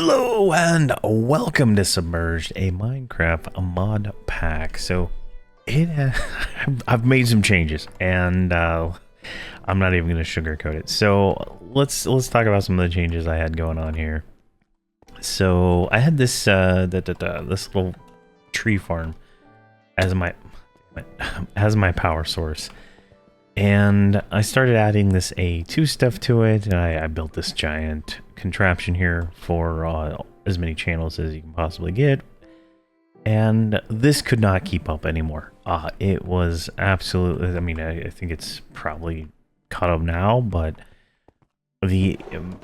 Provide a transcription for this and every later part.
Hello and welcome to Submerged, a Minecraft mod pack. So I've made some changes, and I'm not even going to sugarcoat it. So let's talk about some of the changes I had going on here. So I had this this little tree farm as my power source, and I started adding this A2 stuff to it, and I built this giant contraption here for as many channels as you can possibly get, and this could not keep up anymore. It was absolutely, I mean, I think it's probably caught up now, but the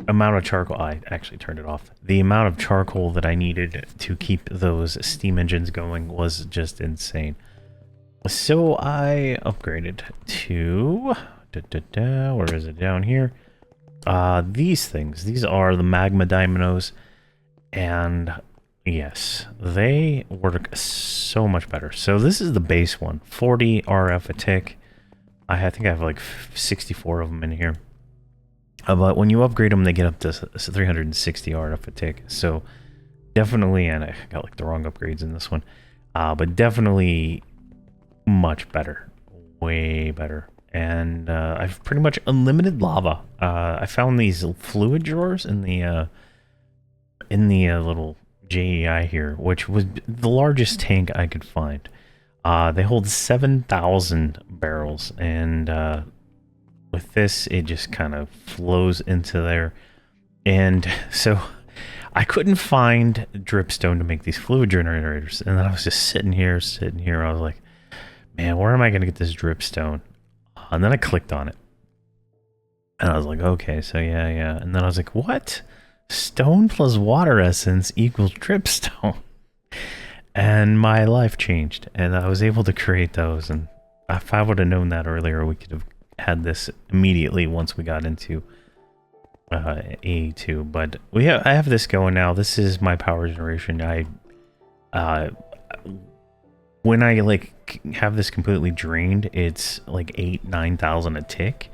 amount of charcoal, I actually turned it off. The amount of charcoal that I needed to keep those steam engines going was just insane. So I upgraded to, where is it, down here? These things. These are the magma dynamos, and yes, they work so much better. So this is the base one, 40 RF a tick. I think I have like 64 of them in here. But when you upgrade them, they get up to 360 RF a tick. So definitely, and I got like the wrong upgrades in this one, but definitely much better, way better. And I've pretty much unlimited lava. I found these fluid drawers in the little JEI here, which was the largest tank I could find. They hold 7,000 barrels, and with this, it just kind of flows into there. And so I couldn't find dripstone to make these fluid generators, and then I was just sitting here. I was like, man, where am I going to get this dripstone? And then I clicked on it, and I was like, okay, so yeah. And then I was like, what? Stone plus water essence equals dripstone. And my life changed, and I was able to create those. And if I would have known that earlier, we could have had this immediately once we got into A2. But I have this going now. This is my power generation. When I like have this completely drained, it's like 9,000 a tick.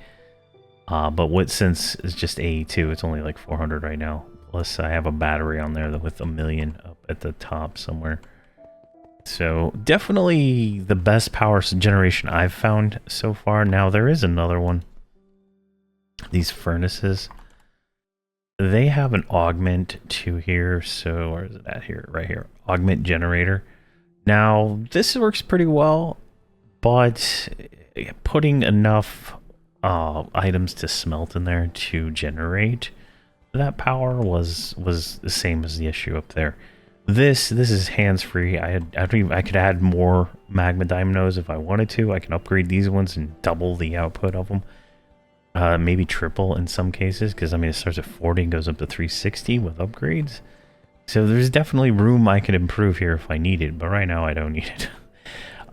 But since it's just A2, it's only like 400 right now. Plus I have a battery on there with 1,000,000 up at the top somewhere. So definitely the best power generation I've found so far. Now there is another one. These furnaces, they have an augment to here. So where is it at here? Right here. Augment generator. Now, this works pretty well, but putting enough items to smelt in there to generate that power was the same as the issue up there. This is hands-free. I could add more magma dynamos if I wanted to. I can upgrade these ones and double the output of them. Maybe triple in some cases, because I mean it starts at 40 and goes up to 360 with upgrades. So there's definitely room I could improve here if I need it, but right now I don't need it.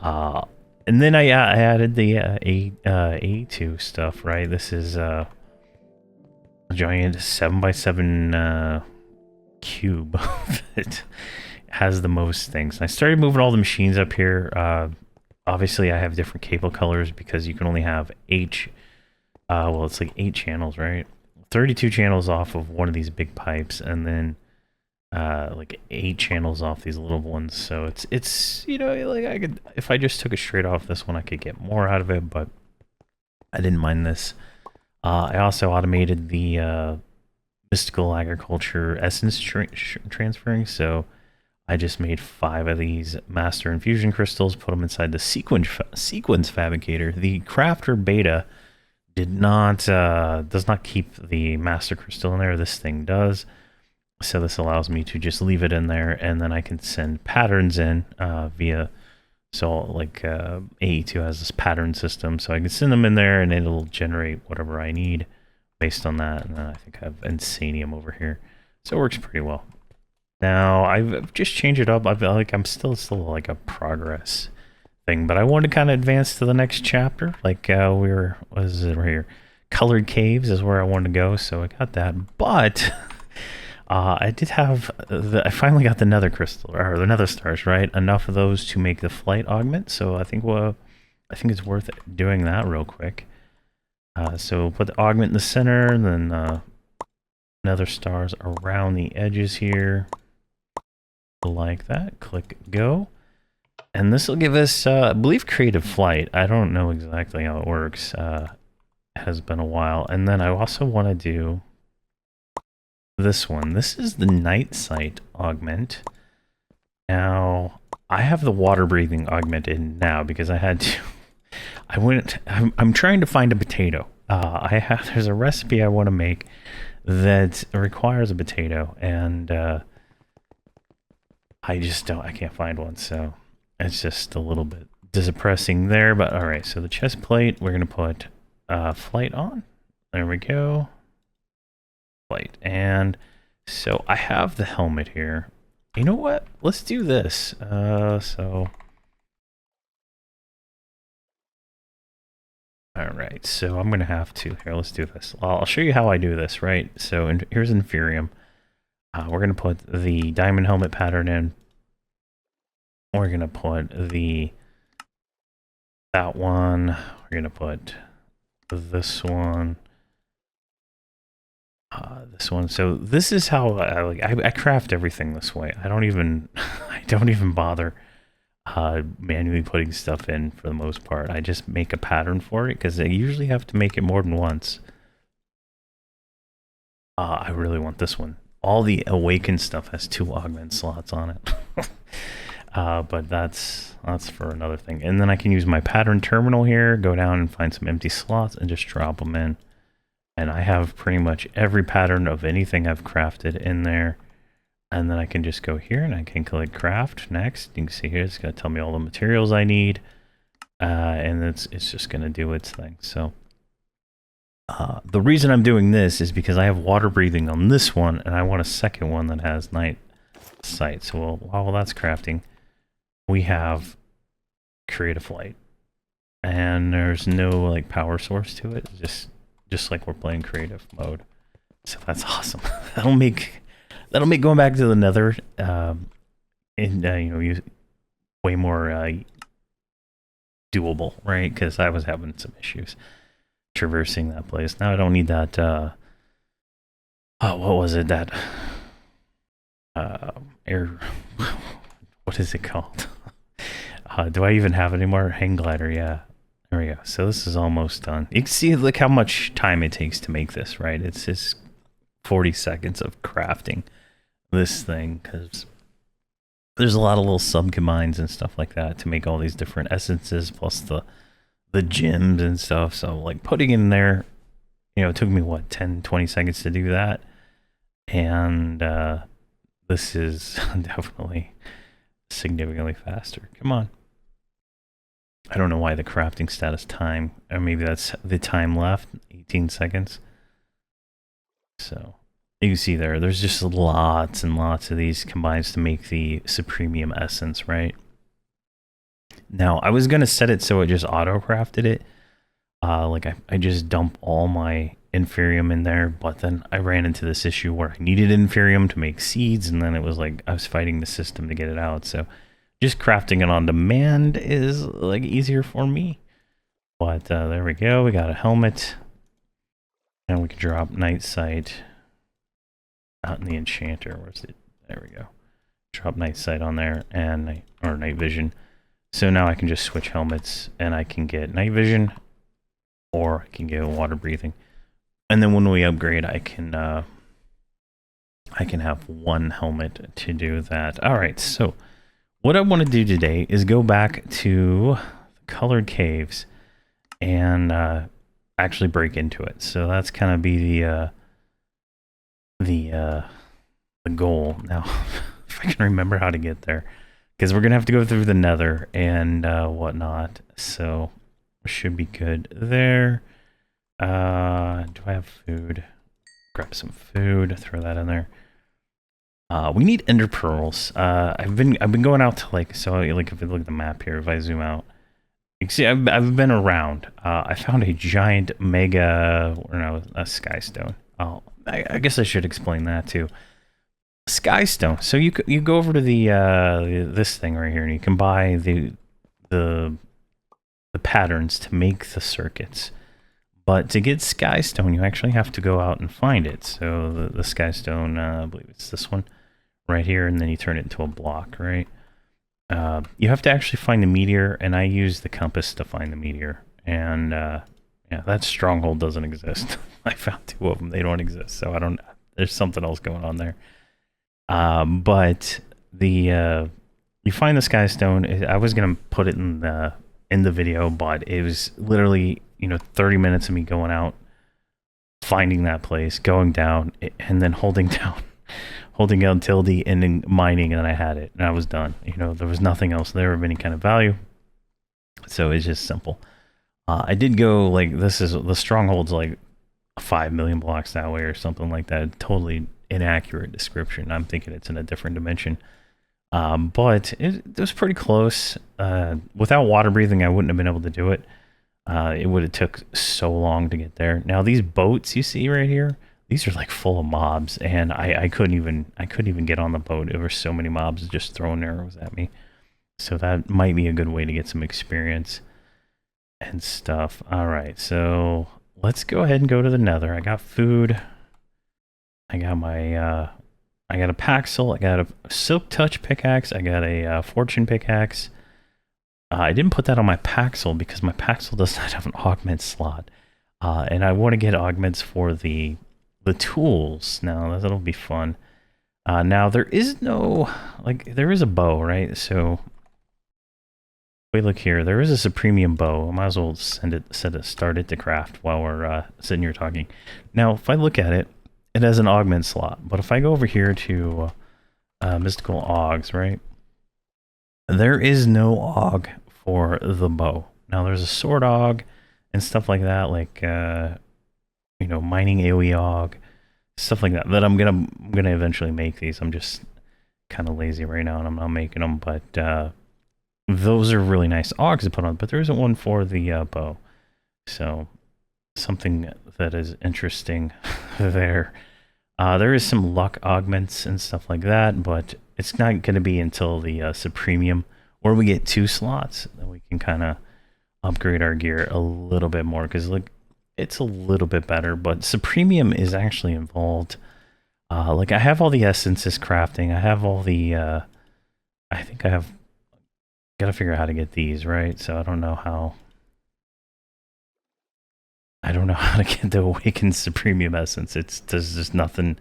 And then I added the A2 stuff, right? This is a giant 7x7 cube that has the most things. And I started moving all the machines up here. Obviously, I have different cable colors because you can only have well, it's like 8 channels, right? 32 channels off of one of these big pipes, and then like 8 channels off these little ones. So it's you know, like I could, if I just took it straight off this one, I could get more out of it, but I didn't mind this. I also automated the mystical agriculture essence transferring, so I just made 5 of these master infusion crystals, put them inside the sequence fabricator. The crafter beta does not keep the master crystal in there. This thing does. So this allows me to just leave it in there, and then I can send patterns in via, so like AE2 has this pattern system, so I can send them in there and it'll generate whatever I need based on that. And then I think I have insanium over here, so it works pretty well. Now I've just changed it up. I'm still like a progress thing, but I want to kind of advance to the next chapter. Like what is it right here? Colored caves is where I want to go, so I got that. But I did have I finally got the nether crystal, or the nether stars, right? Enough of those to make the flight augment. So I think it's worth doing that real quick. So put the augment in the center, and then nether stars around the edges here. Like that. Click go. And this will give us, I believe, creative flight. I don't know exactly how it works. It has been a while. And then I also want to do this one. This is the night sight augment. Now, I have the water breathing augment in now because I had to. I'm trying to find a potato. There's a recipe I want to make that requires a potato, and I can't find one, so it's just a little bit depressing there. But all right, so the chest plate, we're gonna put flight on. There we go. Flight, and so I have the helmet here. You know what? Let's do this. All right, so I'm gonna have to, here, let's do this. I'll show you how I do this, right? So here's Inferium. We're gonna put the diamond helmet pattern in. We're gonna put that one. We're gonna put this one. This one. So this is how I craft everything this way. I don't even bother manually putting stuff in for the most part. I just make a pattern for it because I usually have to make it more than once. I really want this one. All the awakened stuff has 2 augment slots on it. But that's for another thing. And then I can use my pattern terminal here, go down and find some empty slots and just drop them in. And I have pretty much every pattern of anything I've crafted in there. And then I can just go here and I can click craft next. You can see here it's going to tell me all the materials I need. And it's just going to do its thing. So the reason I'm doing this is because I have water breathing on this one and I want a second one that has night sight. So while that's crafting, we have creative light. And there's no like power source to it. Just like we're playing creative mode. So that's awesome. That'll make going back to the nether way more doable, right? Because I was having some issues traversing that place. Now I don't need that what was it, that air what is it called? Do I even have any more? Hang glider, yeah. There we go. So this is almost done. You can see, look how much time it takes to make this, right? It's just 40 seconds of crafting this thing because there's a lot of little sub-combines and stuff like that to make all these different essences plus the gems and stuff. So like putting in there, it took me what, 10-20 seconds to do that. And this is definitely significantly faster. Come on. I don't know why the crafting status time, or maybe that's the time left, 18 seconds. So you can see there's just lots and lots of these combines to make the Supremium Essence, right? Now, I was going to set it so it just auto-crafted it. I just dump all my Inferium in there, but then I ran into this issue where I needed Inferium to make seeds, and then it was like I was fighting the system to get it out, so just crafting it on demand is like easier for me. But there we go. We got a helmet, and we can drop night sight out in the enchanter. Where's it? There we go. Drop night sight on there and night vision. So now I can just switch helmets, and I can get night vision, or I can get water breathing. And then when we upgrade, I can have one helmet to do that. All right, so what I want to do today is go back to the colored caves and actually break into it. So that's kind of be the goal. Now, if I can remember how to get there, because we're gonna have to go through the nether and whatnot. So should be good there. Do I have food? Grab some food. Throw that in there. We need ender pearls. I've been going out to if you look at the map here, if I zoom out, you can see I've been around. I found a giant a sky stone. I guess I should explain that too. Sky stone. So you go over to the this thing right here, and you can buy the patterns to make the circuits. But to get Skystone, you actually have to go out and find it. So the Skystone, I believe it's this one right here, and then you turn it into a block, right? You have to actually find the meteor, and I use the compass to find the meteor. And yeah, that stronghold doesn't exist. I found 2 of them; they don't exist. So I don't. There's something else going on there. But the you find the Skystone. I was gonna put it in the video, but it was literally 30 minutes of me going out, finding that place, going down, and then holding down tilde and then mining, and then I had it, and I was done. There was nothing else there of any kind of value, so it's just simple. I did go like the stronghold's like 5 million blocks that way or something like that. Totally inaccurate description. I'm thinking it's in a different dimension. But it was pretty close. Without water breathing, I wouldn't have been able to do it. It would have took so long to get there. Now these boats you see right here, these are like full of mobs, and I couldn't even get on the boat. There were so many mobs just throwing arrows at me. So that might be a good way to get some experience and stuff. All right, so let's go ahead and go to the Nether. I got food. I got my I got a Paxel, I got a Silk Touch pickaxe, I got a Fortune pickaxe. I didn't put that on my Paxel because my Paxel does not have an augment slot. And I want to get augments for the tools. Now, that'll be fun. Now, there is no, there is a bow, right? So, if we look here, there is a Supremium bow. I might as well start it to craft while we're sitting here talking. Now, if I look at it, it has an augment slot, but if I go over here to mystical augs, right? There is no aug for the bow. Now there's a sword aug and stuff like that, like mining AoE aug, stuff like that. That I'm gonna eventually make these. I'm just kind of lazy right now, and I'm not making them. But those are really nice augs to put on. But there isn't one for the bow, so something that is interesting there. There is some luck augments and stuff like that, but it's not going to be until the Supremium, or we get 2 slots that we can kind of upgrade our gear a little bit more, because it's a little bit better, but Supremium is actually involved. I have all the essences crafting. I have all the I think I have got to figure out how to get these, right? So I don't know how to get the Awakened Supremium Essence. There's just nothing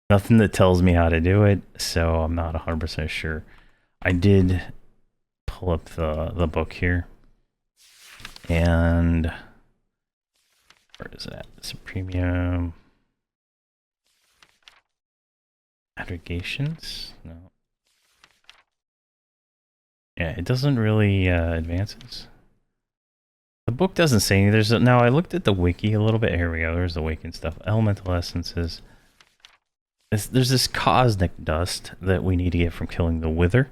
that tells me how to do it, so I'm not 100% sure. I did pull up the book here, and where is it at? Supremium aggregations? No. Yeah, it doesn't really advances. The book doesn't say anything. Now I looked at the wiki a little bit. Here we go. There's the awakened stuff. Elemental essences. There's this cosmic dust that we need to get from killing the Wither,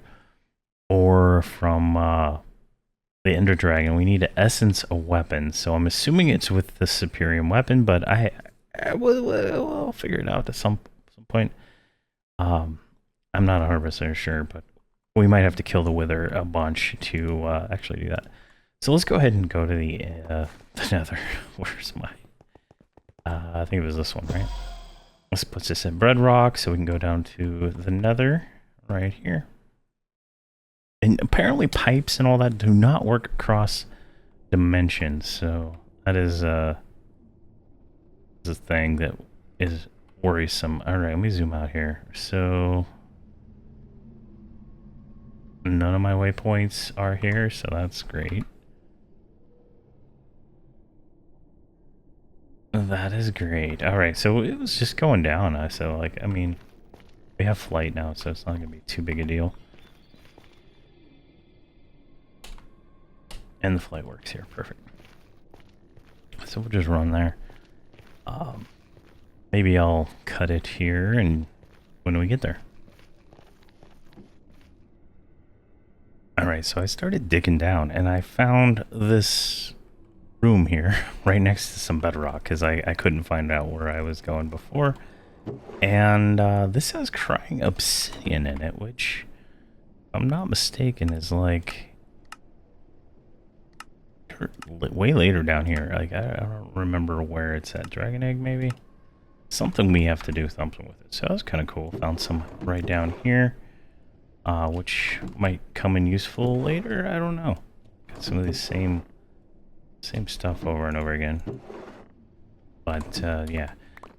or from the Ender Dragon. We need to essence a weapon. So I'm assuming it's with the Superior weapon, but we'll figure it out at some point. I'm not 100% sure, but we might have to kill the Wither a bunch to actually do that. So let's go ahead and go to the Nether. Where's my... I think it was this one, right? Let's put this in bedrock so we can go down to the Nether right here. And apparently pipes and all that do not work across dimensions. So that is a thing that is worrisome. All right, let me zoom out here. So none of my waypoints are here, so that's great. That is great. All right, so it was just going down. So, I mean, we have flight now, so it's not going to be too big a deal. And the flight works here. Perfect. So we'll just run there. Maybe I'll cut it here and when we get there. All right, so I started digging down, and I found this room here right next to some bedrock, because I couldn't find out where I was going before. And this has crying obsidian in it, which, if I'm not mistaken, is like... I don't way later down here. Like, I don't remember where it's at. Dragon egg, maybe? Something we have to do something with it. So that's kind of cool. Found some right down here, which might come in useful later. I don't know. Got some of these same stuff over and over again. But yeah.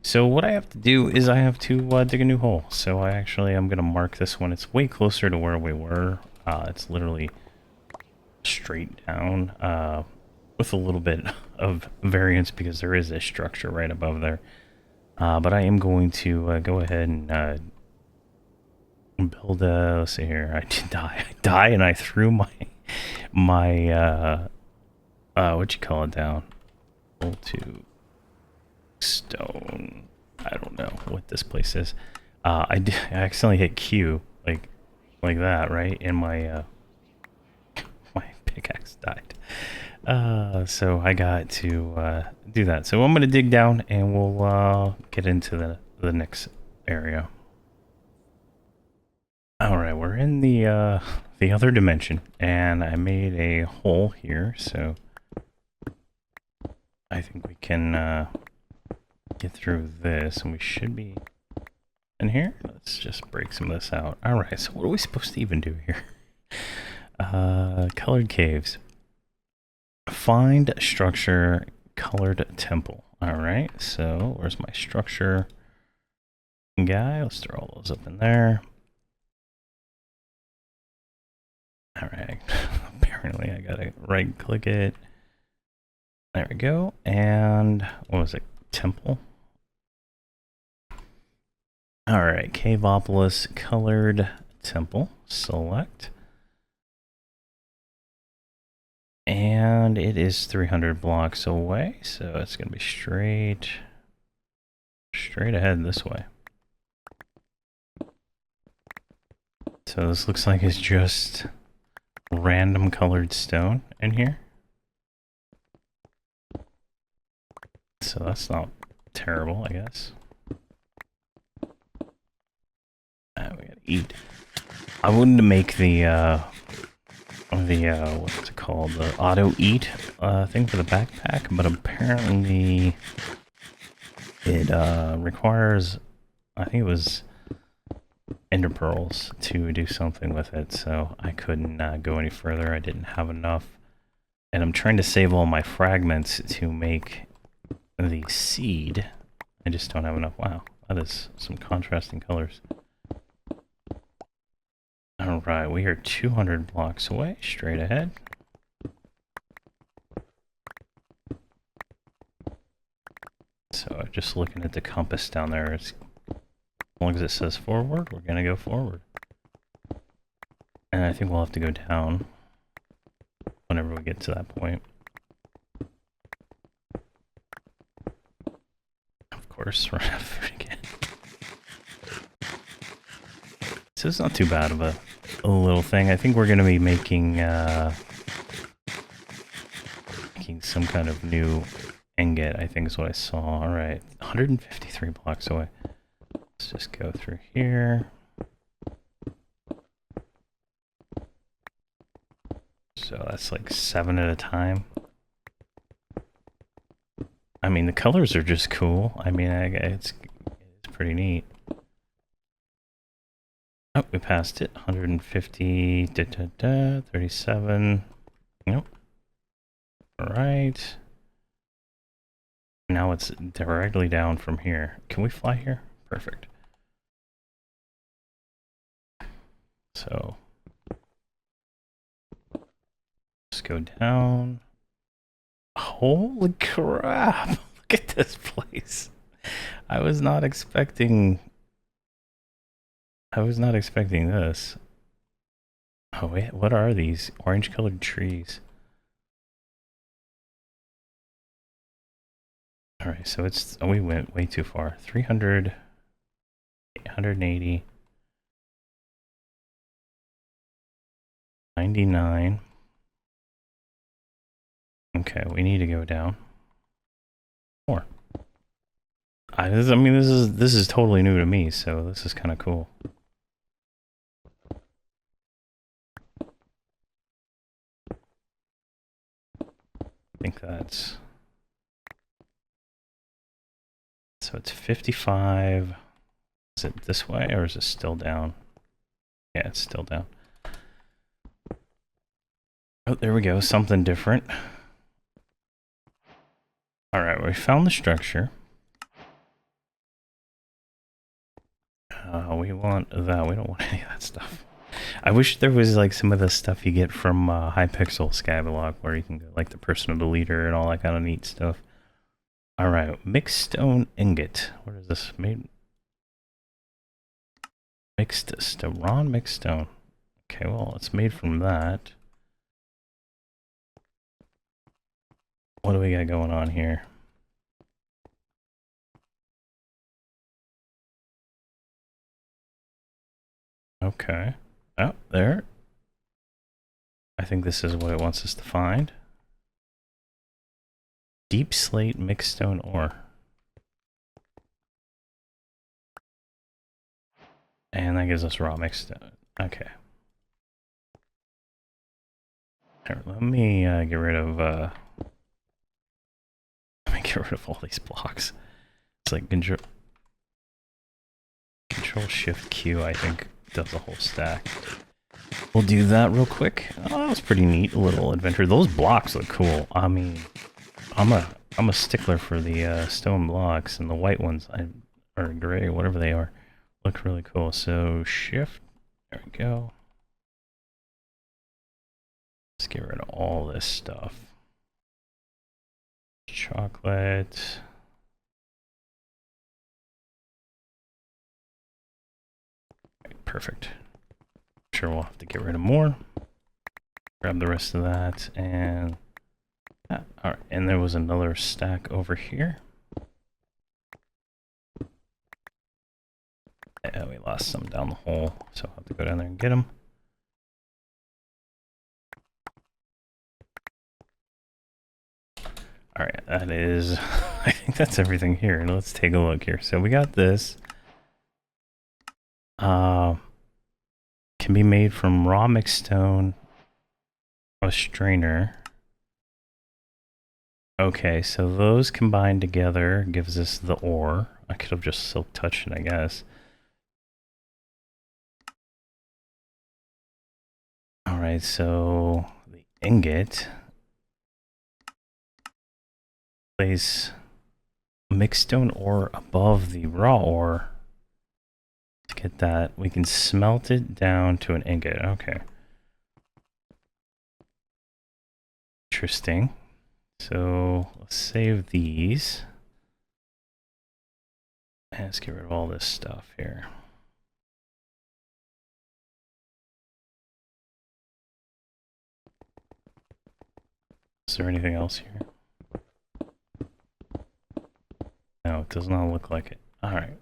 So what I have to do is I have to dig a new hole. So I'm going to mark this one. It's way closer to where we were. It's literally straight down with a little bit of variance because there is a structure right above there. But I am going to go ahead and build a... Let's see here. I did die. I died and I threw my what you call it down? To stone. I don't know what this place is. I accidentally hit Q like that, right? And my my pickaxe died. So I got to do that. So I'm gonna dig down and we'll get into the next area. All right, we're in the other dimension, and I made a hole here, so I think we can get through this, and we should be in here. Let's just break some of this out. All right, so what are we supposed to even do here? Colored caves. Find structure, colored temple. All right, so where's my structure guy? Let's throw all those up in there. All right, apparently I gotta right click it. There we go. And what was it? Temple. All right, Caveopolis colored temple. Select. And it is 300 blocks away, so it's gonna be straight ahead this way. So this looks like it's just random colored stone in here. So that's not terrible, I guess. We gotta eat. I wanted to make the what's it called? The auto eat thing for the backpack, but apparently it requires, I think it was ender pearls to do something with it, so I couldn't go any further. I didn't have enough, and I'm trying to save all my fragments to make the seed. I just don't have enough. Wow, that is some contrasting colors. Alright, we are 200 blocks away, straight ahead. So just looking at the compass down there, as long as it says forward, we're gonna go forward. And I think we'll have to go down whenever we get to that point. Of course, we're out of food again. So it's not too bad of a little thing. I think we're going to be making some kind of new ingot, I think is what I saw. All right, 153 blocks away. Let's just go through here. So that's like 7 at a time. I mean, the colors are just cool. I mean, it's pretty neat. Oh, we passed it. 150, 37. Nope. Alright. Now it's directly down from here. Can we fly here? Perfect. So, let's go down. Holy crap! Look at this place. I was not expecting this. Oh wait, what are these orange colored trees? Alright, so it's, we went way too far. 300, 180, 99. Okay, we need to go down more. I mean, this is totally new to me, so this is kind of cool. think that's... So it's 55. Is it this way or is it still down? Yeah, it's still down. Oh, there we go. Something different. Alright, we found the structure. We want that. We don't want any of that stuff. I wish there was like some of the stuff you get from Hypixel Skyblock where you can go like the personal deleter and all that kind of neat stuff. Alright, mixed stone ingot. What is this made? Mixed stone. Raw mixed stone. Okay, well, it's made from that. What do we got going on here? Okay. Oh, there. I think this is what it wants us to find. Deep slate mixed stone ore. And that gives us raw mixed stone. Okay. Here, let me get rid of all these blocks. It's like control shift Q, I think, does the whole stack. We'll do that real quick. Oh, that was pretty neat, a little adventure. Those blocks look cool. I mean, I'm a stickler for the stone blocks, and the white ones, or gray, whatever they are, look really cool. So shift, there we go. Let's get rid of all this stuff. Chocolate. Right, perfect. Sure, we'll have to get rid of more. Grab the rest of that, and all right. And there was another stack over here. Yeah, we lost some down the hole, so I'll have to go down there and get them. All right, that is, I think that's everything here. Let's take a look here. So we got this. Can be made from raw mixed stone, a strainer. Okay, so those combined together gives us the ore. I could have just silk touched it, I guess. All right, so the ingot. Place mixed stone ore above the raw ore. To get that, we can smelt it down to an ingot. Okay. Interesting. So let's save these. And let's get rid of all this stuff here. Is there anything else here? No, it does not look like it. Alright.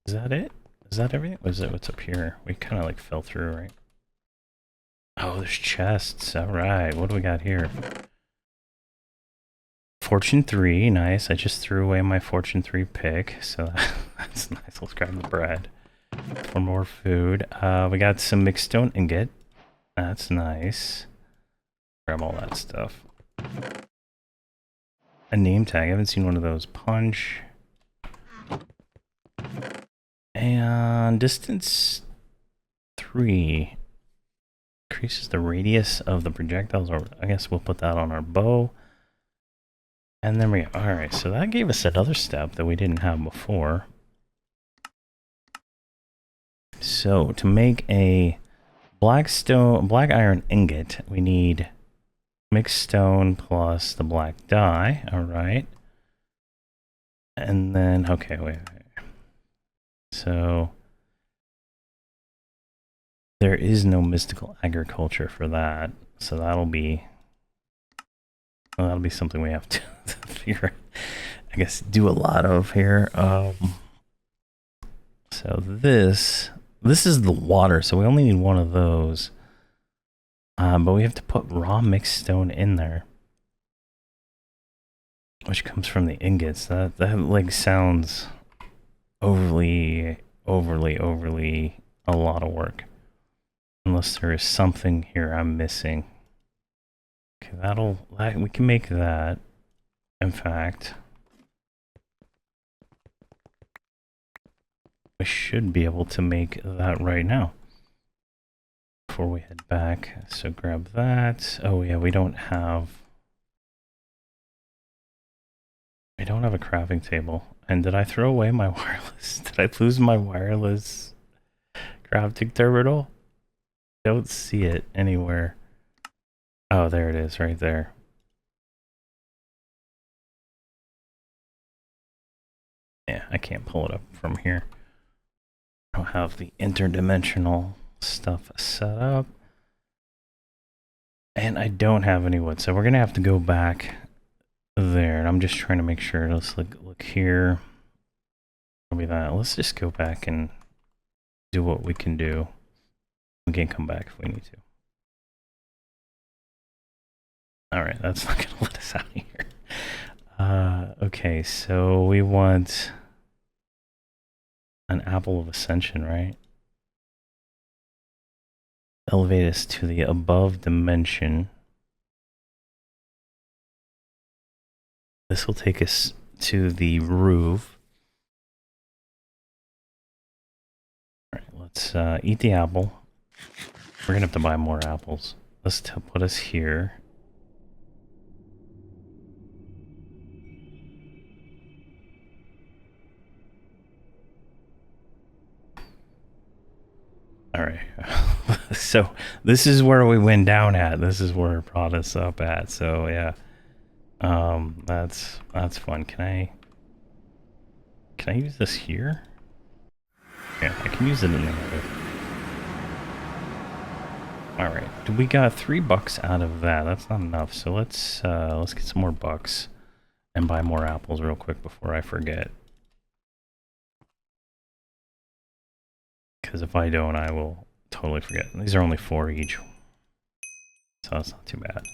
Is that it? Is that everything? What is it? What's up here? We kind of like fell through, right? Oh, there's chests. Alright. What do we got here? Fortune 3. Nice. I just threw away my Fortune 3 pick. So that's nice. Let's grab the bread for more food. We got some mixed stone ingot. That's nice. Grab all that stuff. A name tag. I haven't seen one of those. Punch. And distance 3 increases the radius of the projectiles. Or I guess we'll put that on our bow. And then we go. Alright, so that gave us another step that we didn't have before. So to make a black iron ingot, we need mixed stone plus the black dye. Alright. And then, okay, wait. So there is no mystical agriculture for that. So that'll be something we have to figure, I guess, do a lot of here. So this is the water, so we only need one of those. But we have to put raw mixed stone in there, which comes from the ingots. That like sounds overly a lot of work. Unless there is something here I'm missing. Okay, we can make that. In fact, we should be able to make that right now before we head back. So grab that. Oh yeah, we don't have a crafting table. And did I throw away my wireless? Did I lose my wireless crafting terminal? Don't see it anywhere. Oh, there it is, right there. Yeah, I can't pull it up from here. I don't have the interdimensional stuff set up. And I don't have any wood, so we're gonna have to go back there. And I'm just trying to make sure. Let's look here. That'll be that. Let's just go back and do what we can do. We can come back if we need to. Alright, that's not gonna let us out of here. Okay, so we want an apple of ascension, right? Elevate us to the above dimension. This will take us to the roof. Alright, let's eat the apple. We're gonna have to buy more apples. Let's put us here. Alright. So this is where we went down at. This is where it brought us up at. So yeah. That's fun. Can I use this here? Yeah, I can use it in the other. Alright. We got $3 out of that. That's not enough. So let's get some more bucks and buy more apples real quick before I forget. Because if I don't, I will totally forget. These are only 4 each. So that's not too bad.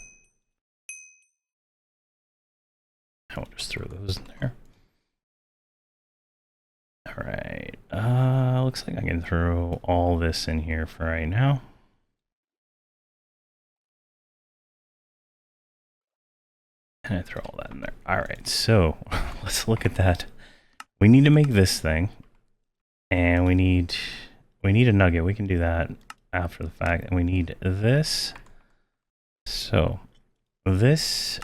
I will just throw those in there. Alright. Looks like I can throw all this in here for right now. And I throw all that in there. Alright, so let's look at that. We need to make this thing. And we need a nugget. We can do that after the fact. And we need this. So this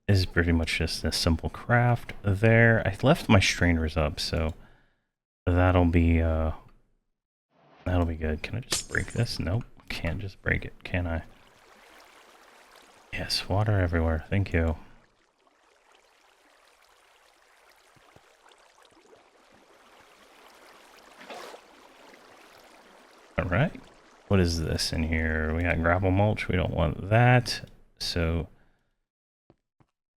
is pretty much just a simple craft there. I left my strainers up, so that'll be good. Can I just break this? Nope. Can't just break it, can I? Yes, water everywhere. Thank you. Alright. What is this in here? We got gravel mulch. We don't want that. So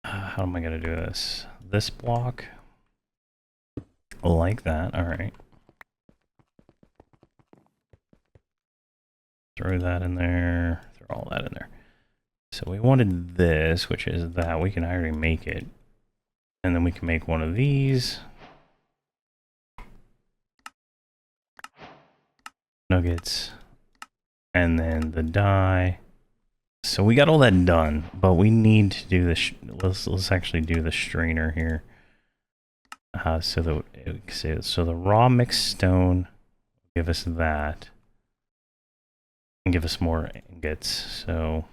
how am I going to do this? This block. Like that. Alright. Throw that in there. Throw all that in there. So we wanted this, which is that. We can already make it. And then we can make one of these. Nuggets. And then the dye. So we got all that done, but we need to do this. Let's actually do the strainer here. So the raw mixed stone will give us that and give us more ingots. So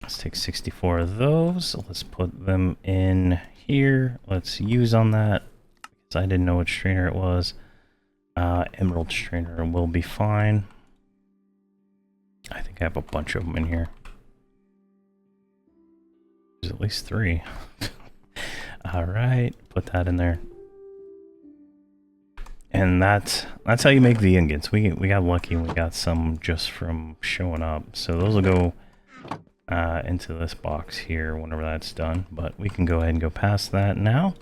let's take 64 of those. Let's put them in here. Let's use on that because I didn't know which strainer it was. Emerald strainer will be fine. I think I have a bunch of them in here. There's at least 3. Alright, put that in there. And that's how you make the ingots. We got lucky and we got some just from showing up. So those will go into this box here whenever that's done. But we can go ahead and go past that now.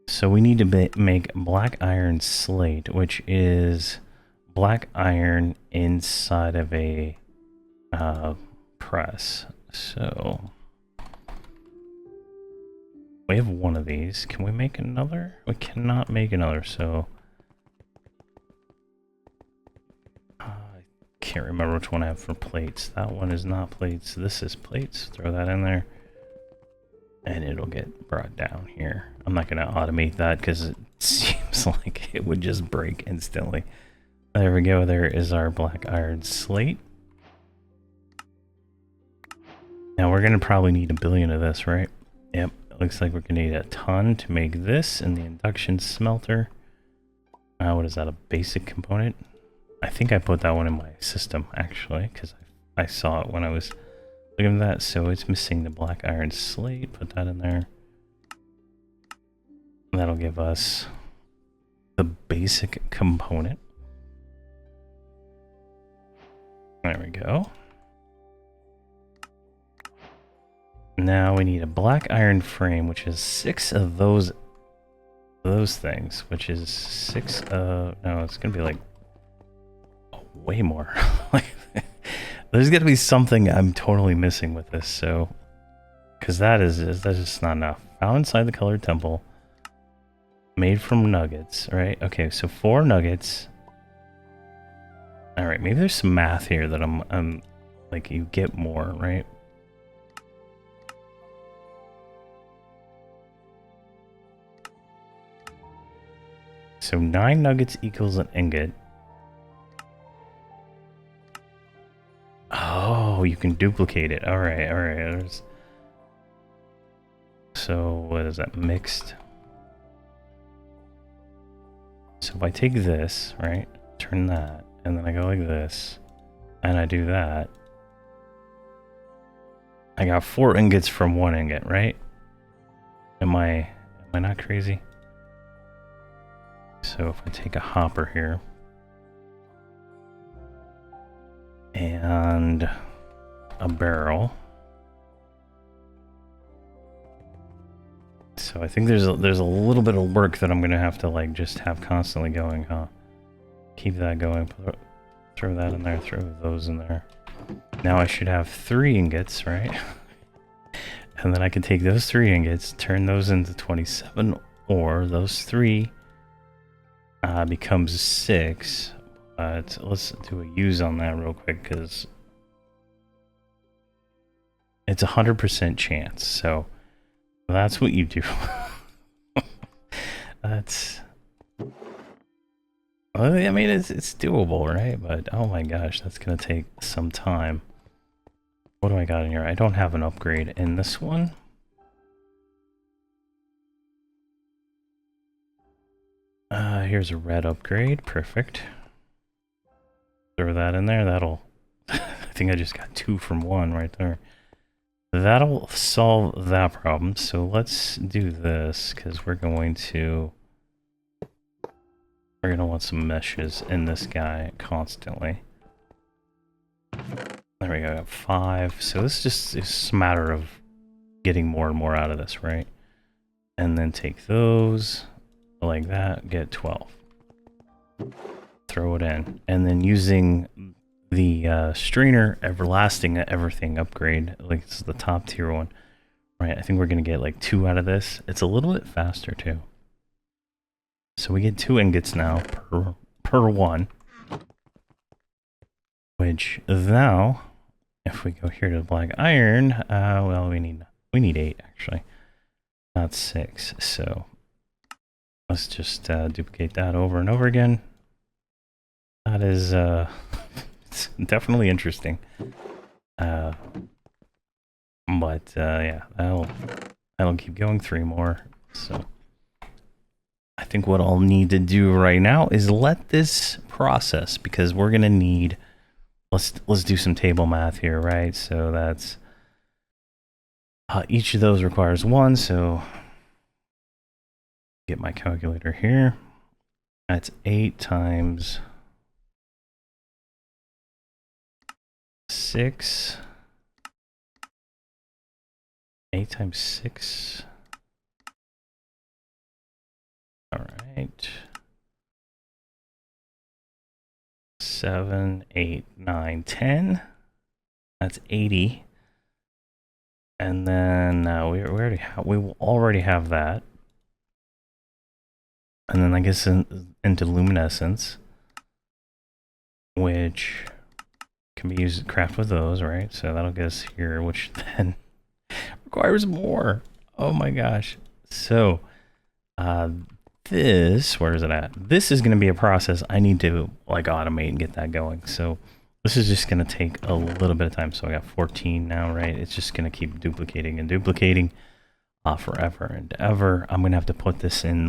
So we need to make black iron slate, which is black iron inside of a press. So we have one of these. Can we make another? We cannot make another, so I can't remember which one I have for plates. That one is not plates. This is plates. Throw that in there. And it'll get brought down here. I'm not going to automate that because it seems like it would just break instantly. There we go. There is our black iron slate. Now we're going to probably need 1 billion of this, right? Yep. Looks like we're going to need a ton to make this in the induction smelter. What is that? A basic component? I think I put that one in my system, actually, because I saw it when I was looking at that. So it's missing the black iron slate. Put that in there. That'll give us the basic component. There we go. Now we need a black iron frame, which is 6 of those things, which is 6 no, it's gonna be like way more. Like, there's gonna be something I'm totally missing with this, so because that's just not enough. Found inside the colored temple, made from nuggets, right? Okay, so 4 nuggets. All right, maybe there's some math here that I'm like, you get more, right? So 9 nuggets equals an ingot. Oh, you can duplicate it. All right, all right. So what is that? Mixed. So if I take this, right, turn that, and then I go like this, and I do that, I got 4 ingots from 1 ingot, right? Am I not crazy? So if I take a hopper here and a barrel, so I think there's a little bit of work that I'm gonna have to like just have constantly going, huh? Keep that going. Throw that in there. Throw those in there. Now I should have 3 ingots, right? And then I can take those 3 ingots, turn those into 27, or those 3 becomes 6. But let's do a use on that real quick because it's 100% chance. So that's what you do. That's, well, I mean, it's doable, right? But oh my gosh, that's gonna take some time. What do I got in here? I don't have an upgrade in this one. Here's a red upgrade. Perfect. Throw that in there. That'll... I think I just got 2 from 1 right there. That'll solve that problem. So let's do this because we're going to want some meshes in this guy constantly. There we go. I got 5. So this is just a matter of getting more and more out of this, right? And then take those like that, get 12. Throw it in. And then using the strainer everlasting everything upgrade, like this is the top tier one, right? I think we're gonna get like 2 out of this. It's a little bit faster too. So we get 2 ingots now per one. Which now, if we go here to the black iron, well, we need 8 actually, not 6. So let's just duplicate that over and over again. That is it's definitely interesting. But yeah, that'll keep going. 3 more. So I think what I'll need to do right now is let this process, because we're gonna need, let's do some table math here, right? So that's each of those requires 1, so get my calculator here. That's 8 times 6. 8 times 6. All right. 7, 8, 9, 10. That's 80. And then we will already have that. And then I guess into luminescence, which can be used to craft with those, right? So that'll get us here, which then requires more. Oh my gosh. So this, where is it at? This is going to be a process I need to like automate and get that going. So this is just going to take a little bit of time. So I got 14 now, right? It's just going to keep duplicating and duplicating forever and ever. I'm going to have to put this in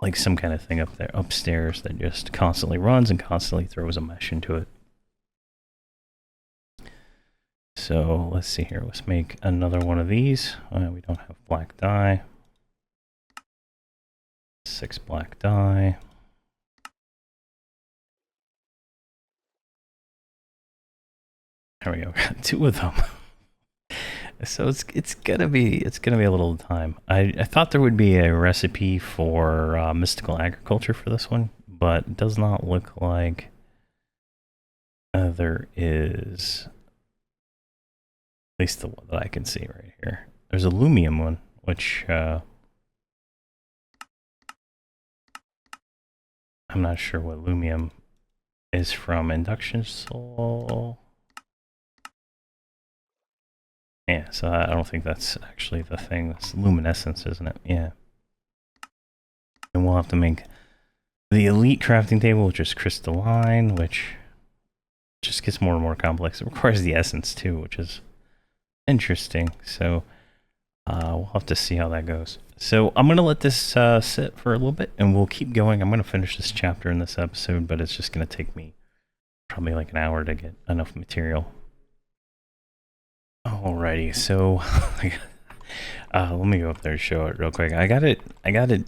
like some kind of thing up there upstairs that just constantly runs and constantly throws a mesh into it. So let's see here. Let's make another one of these. We don't have black dye. 6 black dye. There we go. Got 2 of them. So it's gonna be a little time. I thought there would be a recipe for mystical agriculture for this one, but it does not look like there is. At least the one that I can see right here. There's a Lumium one, which I'm not sure what Lumium is from. Induction Soul. Yeah, so I don't think that's actually the thing. That's luminescence, isn't it? Yeah. And we'll have to make the elite crafting table, which is crystalline, which just gets more and more complex. It requires the essence too, which is interesting. So we'll have to see how that goes. So I'm going to let this sit for a little bit and we'll keep going. I'm going to finish this chapter in this episode, but it's just going to take me probably like an hour to get enough material. Alrighty, so let me go up there and show it real quick. I got it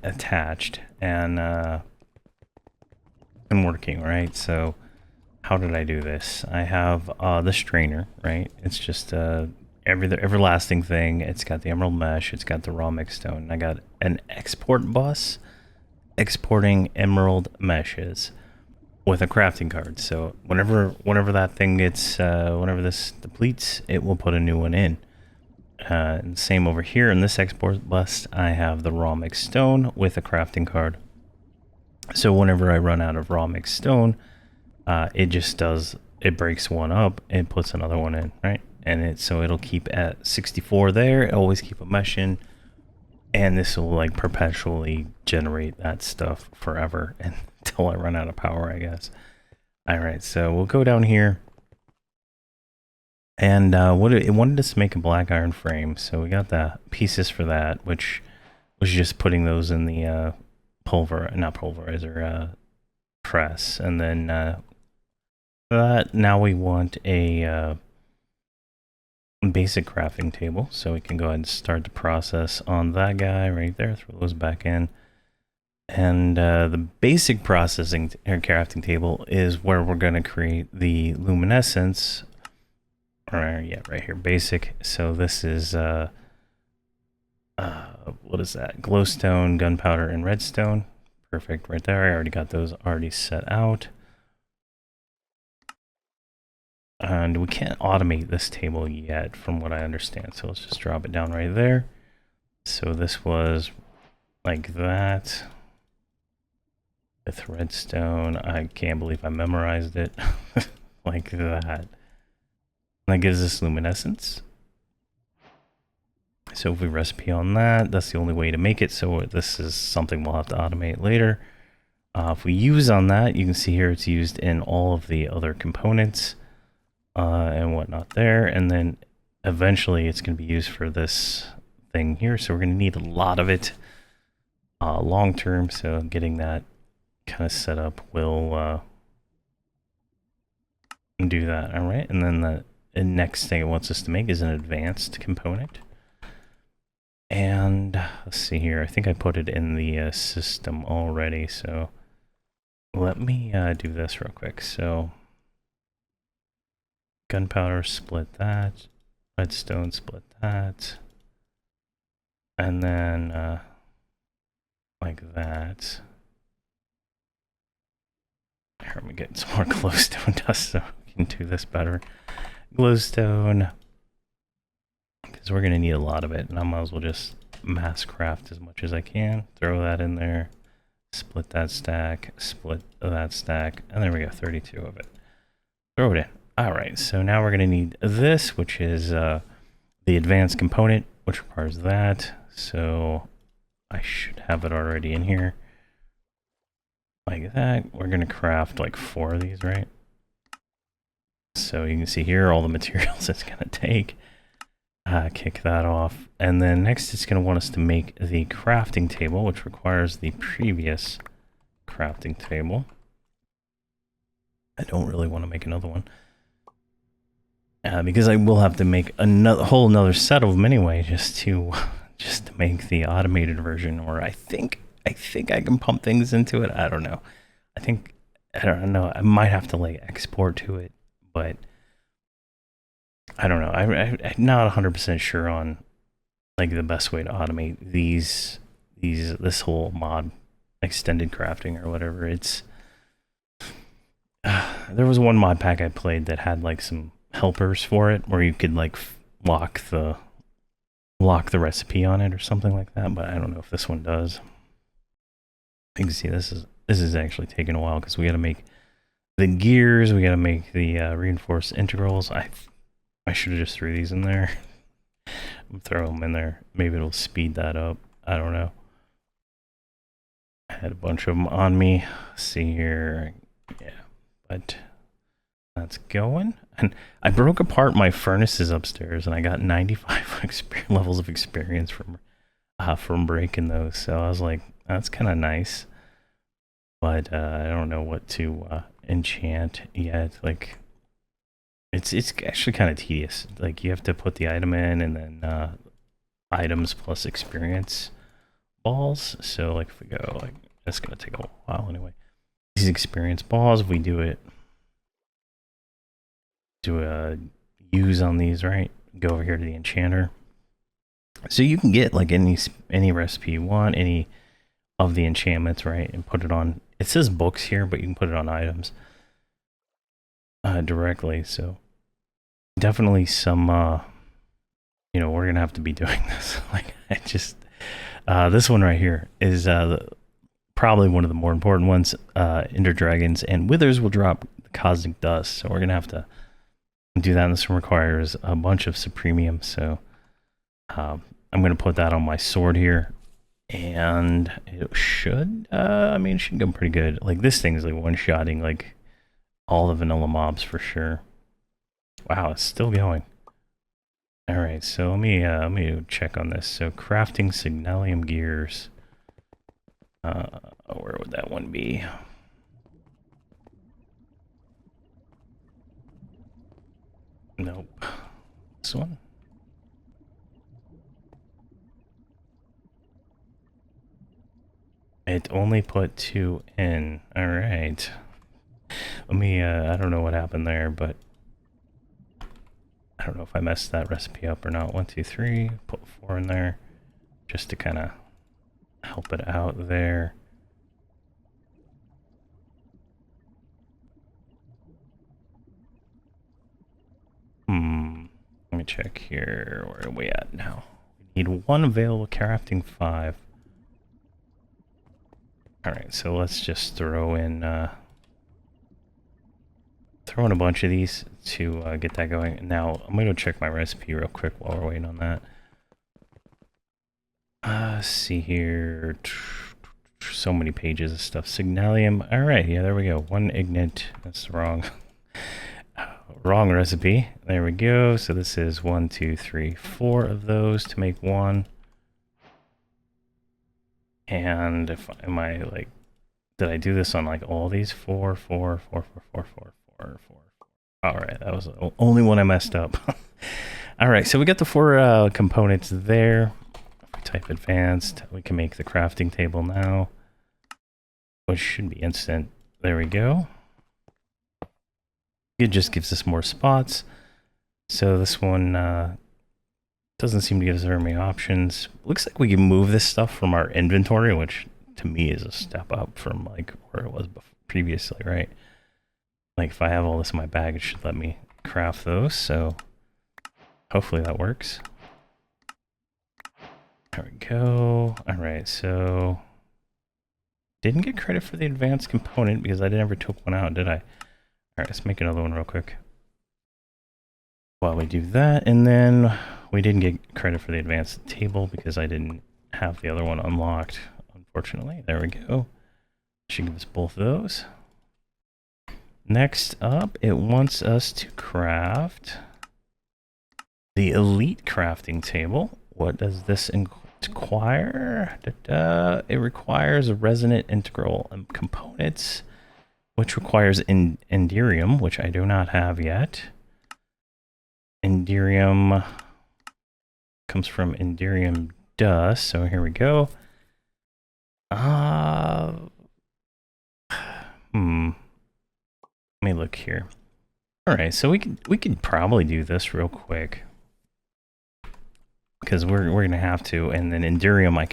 attached and been working, right? So how did I do this? I have the strainer, right? It's just the everlasting thing. It's got the emerald mesh, it's got the raw mixed stone. I got an export bus exporting emerald meshes with a crafting card. So whenever that thing gets whenever this depletes, it will put a new one in. And same over here in this export bus, I have the raw mixed stone with a crafting card. So whenever I run out of raw mixed stone, it breaks one up and puts another one in, right? And so it'll keep at 64 there, it'll always keep a mesh in, and this will like perpetually generate that stuff forever until I run out of power, I guess. All right, so we'll go down here. And it wanted us to make a black iron frame, so we got the pieces for that, which was just putting those in the not pulverizer, press. And then that, now we want a basic crafting table, so we can go ahead and start the process on that guy right there, throw those back in. And the basic processing crafting table is where we're going to create the luminescence. Yeah, right here, basic. So this is what is that? Glowstone, gunpowder, and redstone. Perfect, right there. I already got those already set out. And we can't automate this table yet, from what I understand. So let's just drop it down right there. So this was like that. With redstone, I can't believe I memorized it. Like that. That gives us luminescence. So if we recipe on that, that's the only way to make it. So this is something we'll have to automate later. If we use on that, you can see here it's used in all of the other components and whatnot there. And then eventually it's going to be used for this thing here. So we're going to need a lot of it long term. So getting that kind of set up will do that. All right. And then the next thing it wants us to make is an advanced component. And let's see here. I think I put it in the system already. So let me do this real quick. So gunpowder, split that. Redstone, split that. And then like that. Here, let me get some more glowstone dust so we can do this better. Glowstone, because we're going to need a lot of it, and I might as well just mass craft as much as I can. Throw that in there, split that stack, split that stack, and there we go, 32 of it. throw it in. All right, so now we're gonna need this, which is the advanced component, which requires that. So I should have it already in here. Like that. We're gonna craft like 4 of these, right? So you can see here all the materials it's gonna take. Kick that off. And then next it's gonna want us to make the crafting table, which requires the previous crafting table. I don't really want to make another one. Because I will have to make another whole another set of them anyway, just to make the automated version. Or I think I can pump things into it. I don't know. I don't know. I might have to like export to it, but I don't know. I'm not 100% sure on like the best way to automate this whole mod, extended crafting or whatever. It's there was one mod pack I played that had like some helpers for it where you could like lock the recipe on it or something like that, but I don't know if this one does. You can see this is actually taking a while because we got to make the gears, we got to make the reinforced integrals. I should have just threw these in there. Throw them in there. Maybe it'll speed that up. I don't know. I had a bunch of them on me. Let's see here. Yeah, but that's going. And I broke apart my furnaces upstairs, and I got 95 levels of experience from breaking those. So I was like, that's kind of nice. But I don't know what to enchant yet. Like, it's actually kind of tedious. Like, you have to put the item in, and then items plus experience balls. So like, if we go like, it's gonna take a while anyway. These experience balls, if we do a use on these, right? Go over here to the enchanter. So you can get like any recipe you want, any of the enchantments, right? And put it on. It says books here, but you can put it on items directly. So definitely some, you know, we're gonna have to be doing this. Like, I just this one right here is probably one of the more important ones. Ender dragons and withers will drop cosmic dust, so we're gonna have to do that. And this requires a bunch of supremium, so I'm gonna put that on my sword here, and it should I mean, it should go pretty good. Like, this thing is like one-shotting like all the vanilla mobs for sure. Wow, it's still going. All right, so let me check on this. So crafting signalium gears, where would that one be? Nope. This one? It only put 2 in. All right. Let me, I don't know what happened there, but I don't know if I messed that recipe up or not. 1, 2, 3, put 4 in there just to kind of help it out there. Let me check here. Where are we at now? We need 1 available crafting 5. Alright, so let's just throw in a bunch of these to get that going. Now, I'm going to check my recipe real quick while we're waiting on that. Let's see here. So many pages of stuff. Signalium. Alright, yeah, there we go. 1 ignite. That's wrong. Wrong recipe. There we go. So this is 1, 2, 3, 4 of those to make 1. And if am I like, did I do this on like all these? 4, 4, 4, 4, 4, 4, 4, 4. All right, that was the only one I messed up. All right, so we got the 4 components there. If we type advanced, we can make the crafting table now, which should be instant. There we go. It just gives us more spots. So this one doesn't seem to give us very many options. Looks like we can move this stuff from our inventory, which to me is a step up from like where it was previously, right? Like, if I have all this in my bag, it should let me craft those. So hopefully that works. There we go. All right, so didn't get credit for the advanced component because I never took one out, did I? Alright, let's make another one real quick. While we do that, and then we didn't get credit for the advanced table because I didn't have the other one unlocked, unfortunately. There we go. Should give us both of those. Next up, it wants us to craft the elite crafting table. What does this require? It requires a resonant integral components, which requires Enderium, which I do not have yet. Enderium comes from Enderium dust, so here we go. Let me look here. All right, so we can probably do this real quick because we're gonna have to, and then Enderium I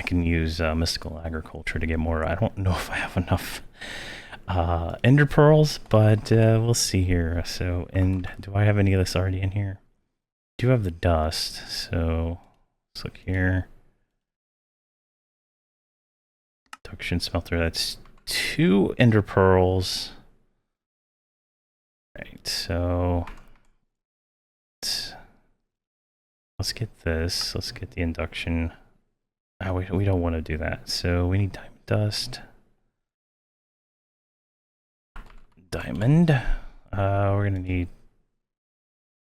can use mystical agriculture to get more. I don't know if I have enough ender pearls, but we'll see here. So, and do I have any of this already in here? I do have the dust, so let's look here. Induction smelter, that's 2 ender pearls. Right, so let's get this. Let's get the induction. We don't want to do that. So we need diamond dust. Diamond. We're gonna need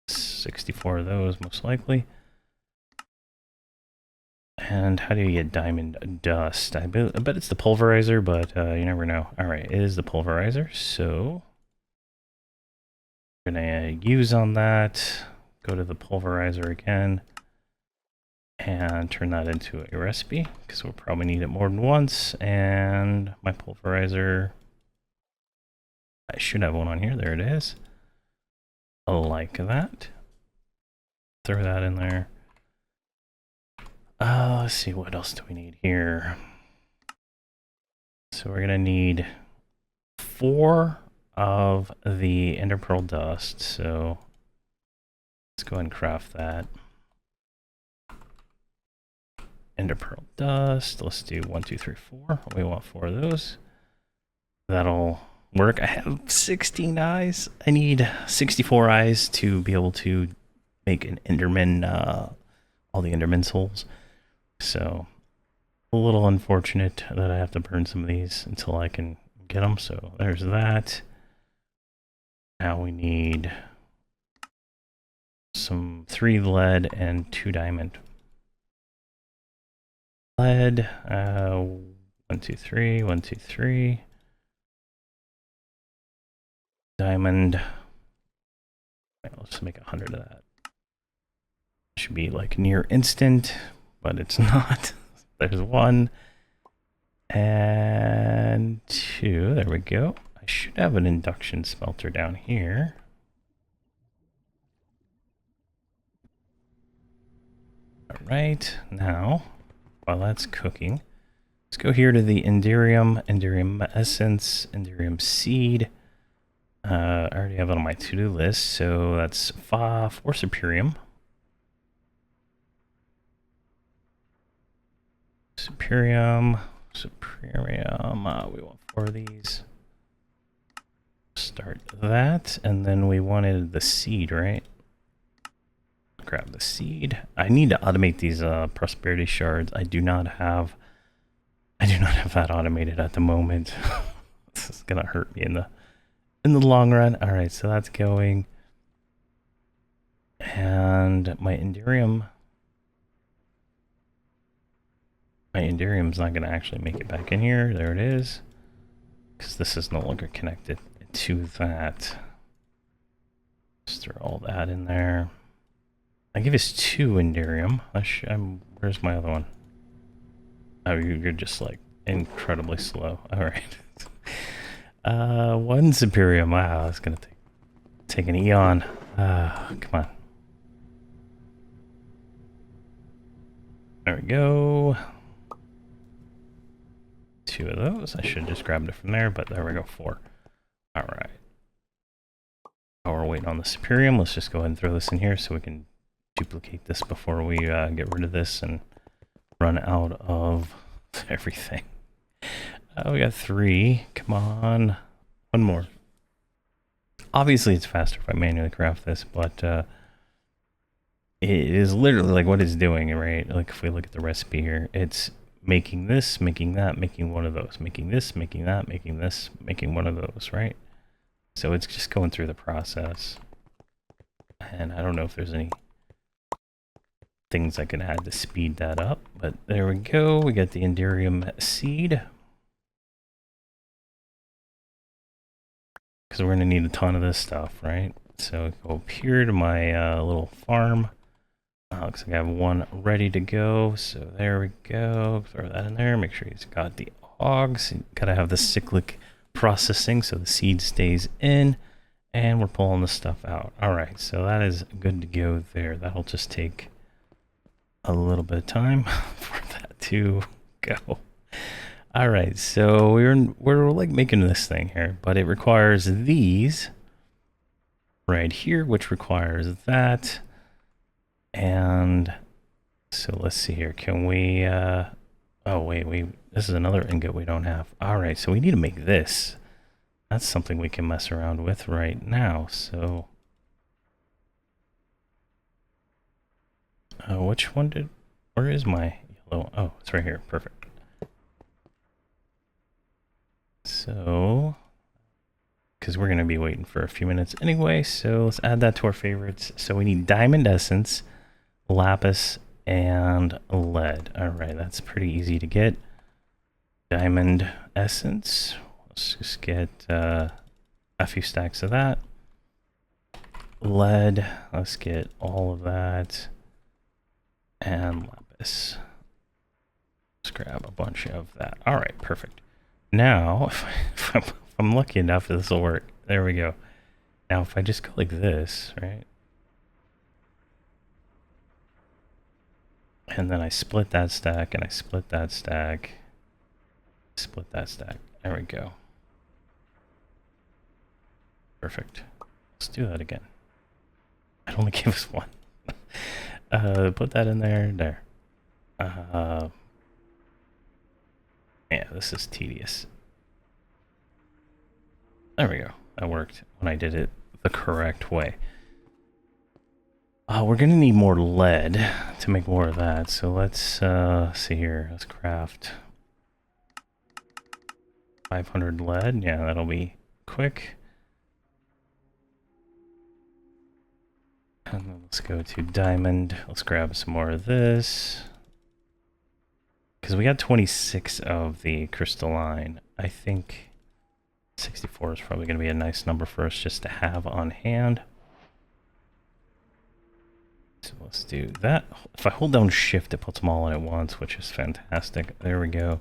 64 of those most likely. And how do you get diamond dust? I bet it's the pulverizer, but you never know. All right, it is the pulverizer. So we're gonna use on that. Go to the pulverizer again and turn that into a recipe because we'll probably need it more than once. And my pulverizer, I should have one on here. There it is. Like that. Throw that in there. Let's see, what else do we need here? So we're gonna need 4 of the ender pearl dust. So let's go ahead and craft that. Ender pearl dust. Let's do 1, 2, 3, 4. We want 4 of those. That'll work. I have 16 eyes. I need 64 eyes to be able to make an Enderman, all the Enderman souls. So a little unfortunate that I have to burn some of these until I can get them. So there's that. Now we need some 3 lead and 2 diamond. Lead, 1, 2, 3, 1, 2, 3. Diamond. Right, let's make 100 of that. Should be like near instant, but it's not. There's 1 and 2. There we go. I should have an induction smelter down here. All right, now while that's cooking, let's go here to the Enderium essence, Enderium seed. I already have it on my to-do list, so that's 4 Superium. Superium. We want 4 of these. Start that, and then we wanted the seed, right? Grab the seed. I need to automate these prosperity shards. I do not have that automated at the moment. This is gonna hurt me in the long run. All right, so that's going, and my Enderium's not gonna actually make it back in here. There it is, because this is no longer connected to that. Just throw all that in there. I give us 2 Enderium. Where's my other one? Oh, you're just like incredibly slow. All right. 1 Superium. Wow, it's gonna take an eon. Come on. There we go. 2 of those. I should have just grabbed it from there, but there we go. 4. All right. While we're waiting on the Superium, let's just go ahead and throw this in here so we can duplicate this before we get rid of this and run out of everything. We got 3. Come on. 1 more. obviously it's faster if I manually craft this, but it is literally like what it's doing, right? Like if we look at the recipe here, it's making this, making that, making one of those, making this, making that, making this, making one of those, right? So it's just going through the process. And I don't know if there's any things I can add to speed that up, but there we go. We got the Enderium seed. Because we're going to need a ton of this stuff, right? So go up here to my little farm. Looks like I have one ready to go. So there we go. Throw that in there. Make sure he's got the hogs. You gotta have the cyclic processing so the seed stays in. And we're pulling the stuff out. Alright, so that is good to go there. That'll just take a little bit of time for that to go. Alright, so we're like making this thing here, but it requires these right here, which requires that. And so let's see here. Can we oh wait, this is another ingot we don't have. Alright, so we need to make this. That's something we can mess around with right now. So which one did, where is my yellow? Oh, it's right here. Perfect. So, because we're going to be waiting for a few minutes anyway, so let's add that to our favorites. So we need diamond essence, lapis, and lead. Alright, that's pretty easy to get. Diamond essence. Let's just get a few stacks of that. Lead. Let's get all of that. And lapis. Let's grab a bunch of that. Alright, perfect. Now, if I'm lucky enough, this will work. There we go. Now, if I just go like this, right? And then I split that stack, and I split that stack. Split that stack. There we go. Perfect. Let's do that again. It only gave us one. Put that in there. There. Yeah, this is tedious. There we go. That worked when I did it the correct way. We're going to need more lead to make more of that. So let's see here. Let's craft 500 lead. Yeah, that'll be quick. And then let's go to diamond. Let's grab some more of this. Because we got 26 of the crystalline. I think 64 is probably going to be a nice number for us just to have on hand. So let's do that. If I hold down shift, it puts them all in at once, which is fantastic. There we go.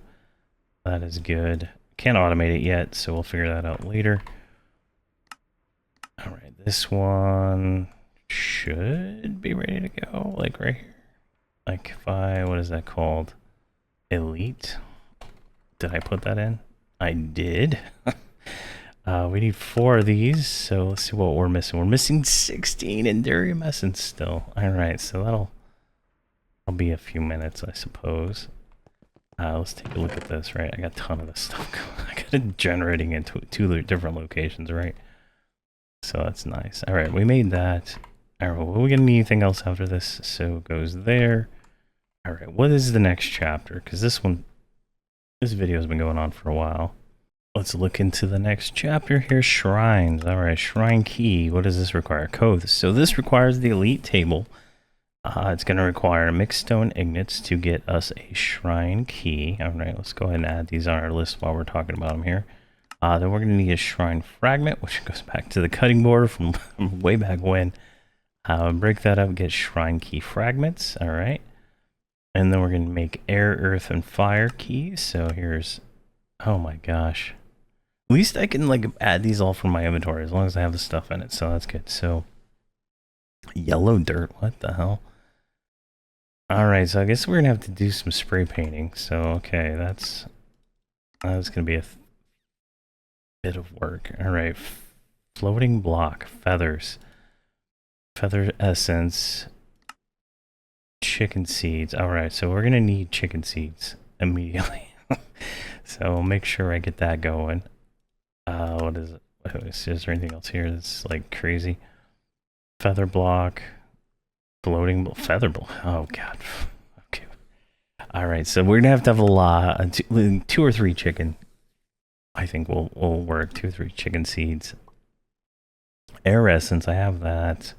That is good. Can't automate it yet, so we'll figure that out later. All right, this one should be ready to go, like right here. Like if I, what is that called? Elite. Did I put that in? I did. We need 4 of these, so let's see what we're missing. We're missing 16 Enderium essence still. Alright, so that'll be a few minutes, I suppose. Let's take a look at this, right? I got a ton of this stuff going. I got it generating in two different locations, right? So that's nice. Alright, we made that. Alright, well, we gonna need anything else after this? So it goes there. Alright, what is the next chapter? Because this video has been going on for a while. Let's look into the next chapter here. Shrines. Alright, shrine key. What does this require? Code. So this requires the elite table. It's going to require mixed stone ingots to get us a shrine key. Alright, let's go ahead and add these on our list while we're talking about them here. Then we're going to need a shrine fragment, which goes back to the cutting board from way back when. Break that up, get shrine key fragments. Alright. And then we're going to make air, earth, and fire keys. So here's... Oh my gosh. At least I can like add these all from my inventory as long as I have the stuff in it. So that's good. So yellow dirt. What the hell? Alright, so I guess we're going to have to do some spray painting. So, okay, that's going to be a bit of work. Alright, floating block, feathers, feather essence, chicken seeds. Alright, so we're going to need chicken seeds immediately. So make sure I get that going. What is it? Is there anything else here that's like crazy? Feather block, floating feather block. Oh god. Okay. All right, so we're gonna have a lot, two or three chicken. I think will work. 2 or 3 chicken seeds. Air essence, I have that,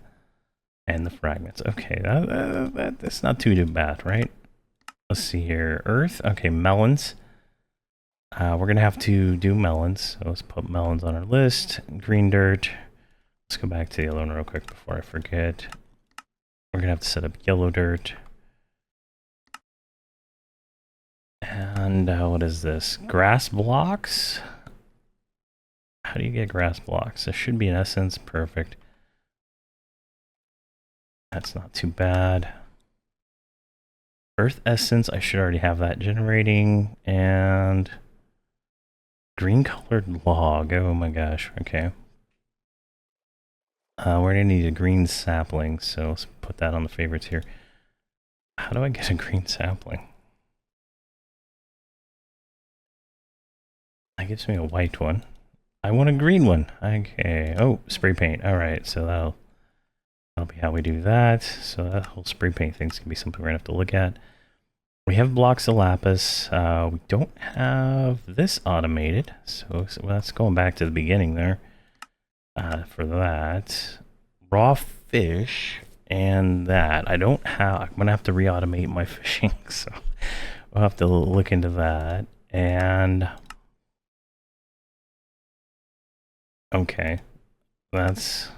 and the fragments. Okay, that's not too bad, right? Let's see here. Earth. Okay, melons. We're gonna have to do melons, so let's put melons on our list. Green dirt. Let's go back to the other one real quick before I forget. We're gonna have to set up yellow dirt. And what is this? Grass blocks? How do you get grass blocks? There should be an essence. Perfect. That's not too bad. Earth essence, I should already have that generating. And green colored log. Oh my gosh. Okay. We're gonna need a green sapling, so let's put that on the favorites here. How do I get a green sapling? That gives me a white one. I want a green one. Okay. Oh, spray paint. All right. So that'll be how we do that. So that whole spray paint thing's gonna be something we're gonna have to look at. We have blocks of lapis. We don't have this automated. So that's going back to the beginning there. For that, raw fish and that. I don't have. I'm gonna have to re-automate my fishing. So we'll have to look into that. And okay, that's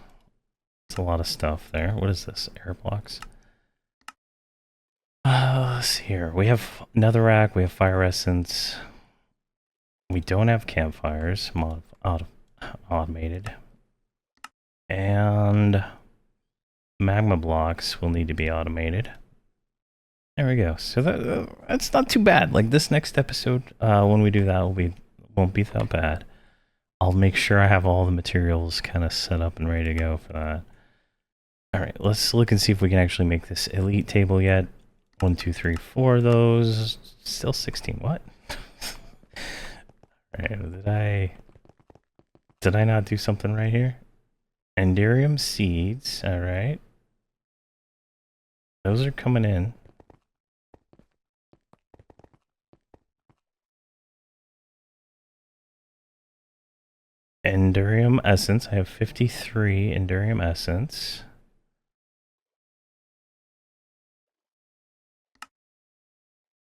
a lot of stuff there. What is this? Air blocks. Let's see here. We have netherrack. We have fire essence. We don't have campfires automated. And magma blocks will need to be automated. There we go. So that's not too bad. Like this next episode, when we do that, won't be that bad. I'll make sure I have all the materials kind of set up and ready to go for that. All right, let's look and see if we can actually make this elite table yet. 1, 2, 3, 4 of those. Still 16. What? All right, did I not do something right here? Enderium seeds. All right, those are coming in. Enderium essence. I have 53 Enderium essence.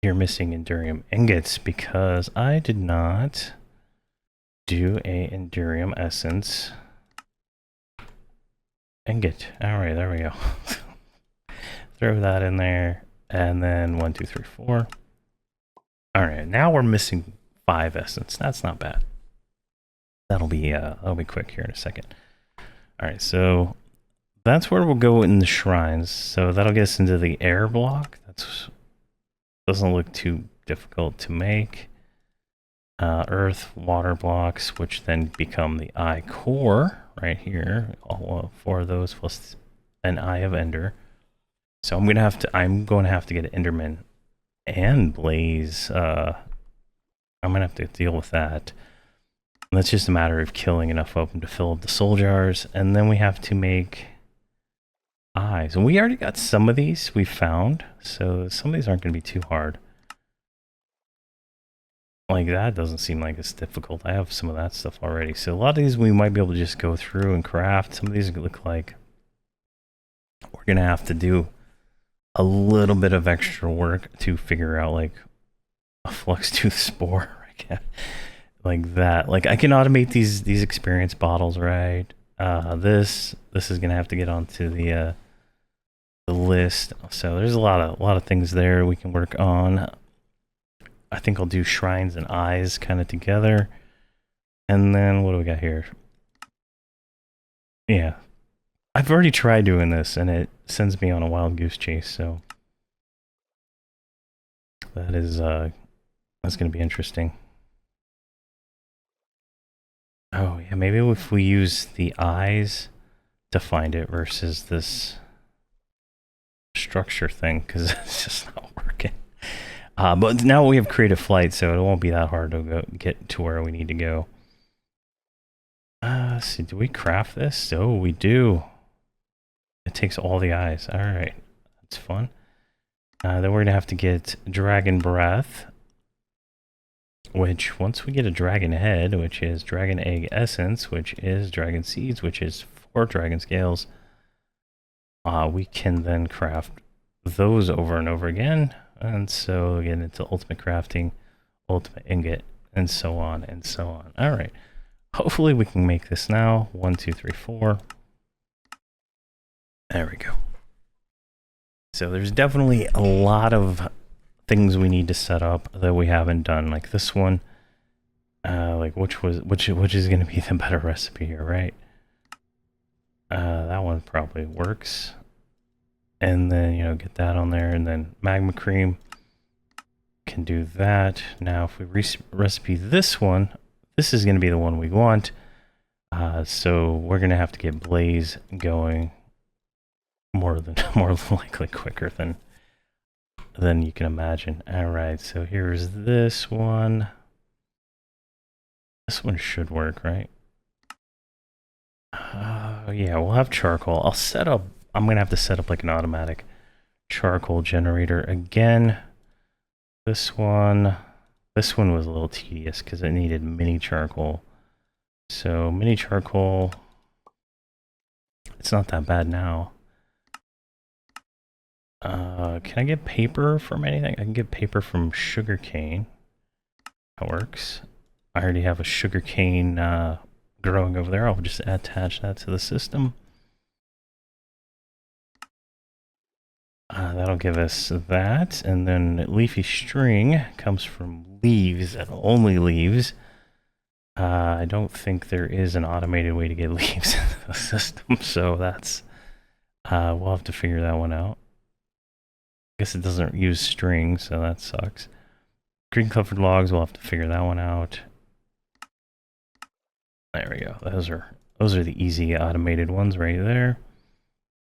You're missing Enderium ingots because I did not do a Enderium essence ingot. All right, there we go. Throw that in there, and then 1, 2, 3, 4. All right, now we're missing 5 essence. That's not bad. That'll be quick here in a second. All right, so that's where we'll go in the shrines. So that'll get us into the air block. That's doesn't look too difficult to make. Earth, water blocks, which then become the eye core right here. All 4 of those plus an eye of ender. So I'm going to have to get an enderman and blaze. I'm going to have to deal with that. And that's just a matter of killing enough of them to fill up the soul jars, and then we have to make eyes. And we already got some of these we found, so some of these aren't going to be too hard. Like that doesn't seem like it's difficult. I have some of that stuff already. So a lot of these we might be able to just go through and craft. Some of these look like we're going to have to do a little bit of extra work to figure out, like a flux tooth spore. Like that. Like I can automate these experience bottles, right? This is gonna have to get onto the list. So there's a lot of things there we can work on. I think I'll do shrines and eyes kind of together. And then what do we got here? Yeah, I've already tried doing this, and it sends me on a wild goose chase. So that is that's gonna be interesting. Oh, yeah, maybe if we use the eyes to find it versus this structure thing, because it's just not working. But now we have creative flight, so it won't be that hard to get to where we need to go. Let's see, do we craft this? Oh, we do. It takes all the eyes. All right, that's fun. Then we're gonna have to get dragon breath, which once we get a dragon head, which is dragon egg essence, which is dragon seeds, which is 4 dragon scales, we can then craft those over and over again. And so again, into ultimate crafting, ultimate ingot, and so on and so on. All right, hopefully we can make this now. 1, 2, 3, 4. There we go. So there's definitely a lot of things we need to set up that we haven't done, like this one. Like which is going to be the better recipe here, right? That one probably works. And then, you know, get that on there, and then magma cream can do that. Now, if we recipe this one, this is going to be the one we want. So we're going to have to get blaze going more likely quicker than you can imagine. All right, so here's this one. This one should work, right? Yeah, we'll have charcoal. I'm going to have to set up like an automatic charcoal generator again. This one was a little tedious because it needed mini charcoal. So mini charcoal, it's not that bad now. Can I get paper from anything? I can get paper from sugarcane. That works. I already have a sugarcane growing over there. I'll just attach that to the system. That'll give us that, and then leafy string comes from leaves and only leaves. I don't think there is an automated way to get leaves in the system, so that's we'll have to figure that one out. I guess it doesn't use string, so that sucks. Green covered logs, we'll have to figure that one out. There we go. Those are the easy automated ones right there.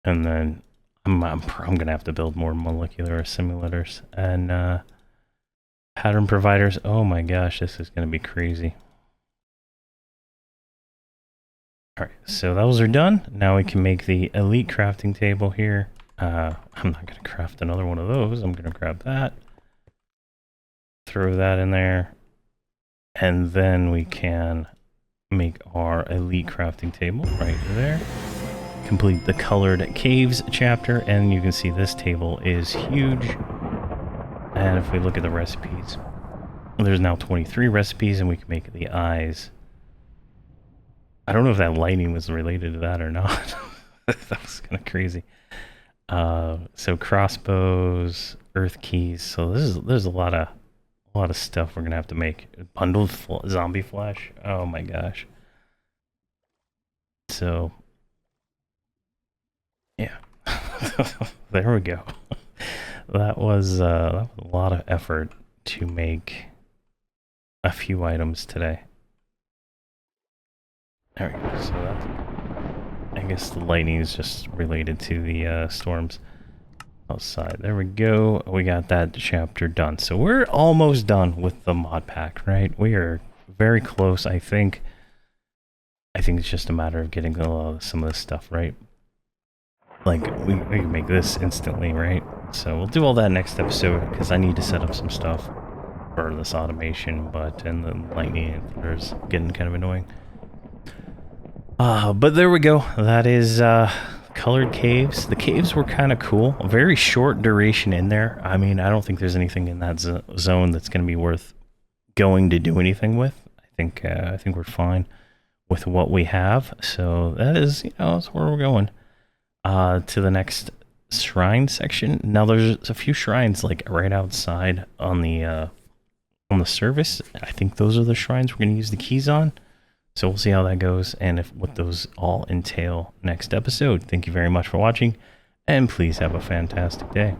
And then I'm gonna have to build more molecular simulators and pattern providers. Oh my gosh, this is gonna be crazy. All right, so those are done. Now we can make the elite crafting table here. I'm not gonna craft another one of those. I'm gonna grab that, throw that in there, and then we can make our elite crafting table right there. Complete the colored caves chapter, and you can see this table is huge. And if we look at the recipes, there's now 23 recipes, and we can make the eyes. I don't know if that lighting was related to that or not. That was kind of crazy. So crossbows, earth keys. So there's a lot of stuff we're gonna have to make. Bundled zombie flesh. Oh my gosh. So yeah, there we go. That was a lot of effort to make a few items today. There we go. So that's, I guess the lightning is just related to the storms outside. There we go. We got that chapter done. So we're almost done with the mod pack, right? We are very close, I think. I think it's just a matter of getting some of this stuff right. Like, we can make this instantly, right? So we'll do all that next episode, because I need to set up some stuff for this automation, and the lightning is getting kind of annoying. But there we go. That is colored caves. The caves were kind of cool. A very short duration in there. I mean, I don't think there's anything in that zone that's going to be worth going to do anything with. I think we're fine with what we have. So that is, that's where we're going. To the next shrine section. Now there's a few shrines like right outside on the service. I think those are the shrines we're going to use the keys on. So we'll see how that goes and what those all entail next episode. Thank you very much for watching, and please have a fantastic day.